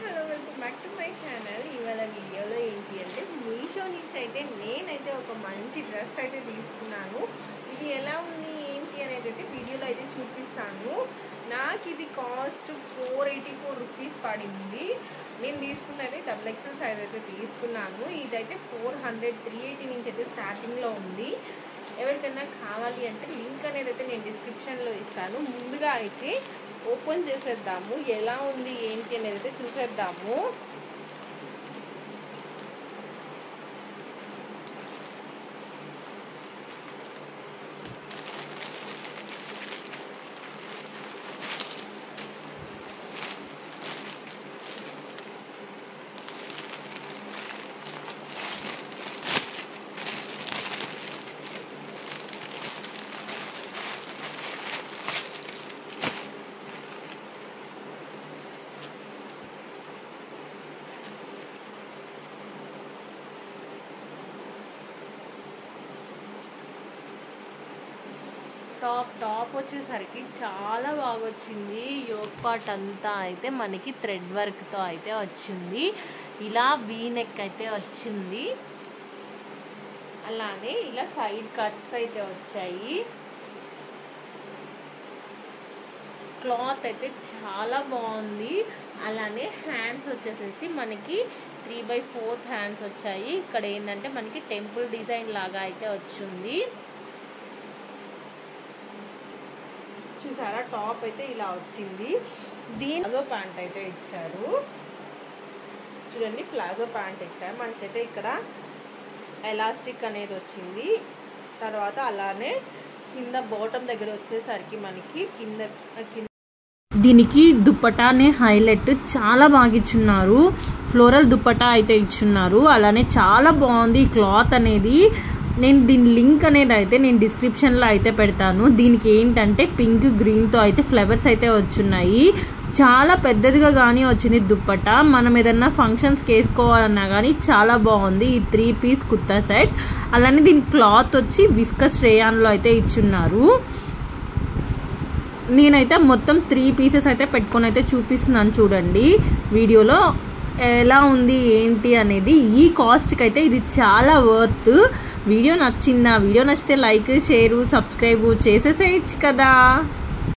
Hello welcome back to my channel. ఇవాళ వీడియోలో ఏంటి అంటే మీషో నుంచి అయితే నేనైతే ఒక మంచి డ్రెస్ అయితే తీసుకున్నాను. ఇది ఎలా ఉంది ఏంటి అనేది అయితే వీడియోలో అయితే చూపిస్తాను. నాకు ఇది కాస్ట్ 484 రూపీస్ పడింది. నేను తీసుకున్నది XXL సైజ్ అయితే తీసుకున్నాను. ఇదైతే 380 నుంచి అయితే స్టార్టింగ్లో ఉంది. ఎవరికైనా కావాలి అంటే లింక్ అనేది అయితే నేను డిస్క్రిప్షన్లో ఇస్తాను. ముందుగా అయితే ఓపెన్ చేసేద్దాము, ఎలా ఉంది ఏంటి అనేది అయితే చూసేద్దాము. టాప్ వచ్చేసరికి చాలా బాగా వచ్చింది. యోక్ పార్ట్ అంతా అయితే మనకి థ్రెడ్ వర్క్తో అయితే వచ్చింది. ఇలా వీ నెక్ అయితే వచ్చింది. అలానే ఇలా సైడ్ కట్స్ అయితే వచ్చాయి. క్లాత్ అయితే చాలా బాగుంది. అలానే హ్యాండ్స్ వచ్చేసేసి మనకి 3/4 హ్యాండ్స్ వచ్చాయి. ఇక్కడ ఏంటంటే మనకి టెంపుల్ డిజైన్ లాగా అయితే వచ్చింది. చూసారా, టాప్ అయితే ఇలా వచ్చింది. దీని ప్లాజో ప్యాంట్ అయితే ఇచ్చారు. చూడండి, ప్లాజో ప్యాంట్ ఇచ్చారు. మనకైతే ఇక్కడ ఎలాస్టిక్ అనేది వచ్చింది. తర్వాత అలానే కింద బాటమ్ దగ్గర వచ్చేసరికి మనకి కింద దీనికి దుప్పటానే హైలైట్ చాలా బాగా ఇచ్చున్నారు. ఫ్లోరల్ దుప్పటా అయితే ఇచ్చున్నారు. అలానే చాలా బాగుంది క్లాత్ అనేది. నేను దీని లింక్ అనేది అయితే నేను డిస్క్రిప్షన్లో అయితే పెడతాను. దీనికి ఏంటంటే పింక్ గ్రీన్తో అయితే ఫ్లవర్స్ అయితే వచ్చున్నాయి. చాలా పెద్దదిగా కానీ వచ్చింది దుప్పటా. మనం ఏదన్నా ఫంక్షన్స్కి వేసుకోవాలన్నా కానీ చాలా బాగుంది. ఈ 3 పీస్ కుర్తా సెట్. అలానే దీని క్లాత్ వచ్చి విస్కస్ రేయాన్లో అయితే ఇచ్చున్నారు. నేనైతే మొత్తం 3 పీసెస్ అయితే పెట్టుకొని అయితే చూపిస్తున్నాను. చూడండి వీడియోలో ఎలా ఉంది ఏంటి అనేది. ఈ కాస్ట్కి అయితే ఇది చాలా వర్త్. వీడియో నచ్చిందా? వీడియో నచ్చితే లైక్, షేర్, సబ్స్క్రైబ్ చేసేసేయచ్చు కదా.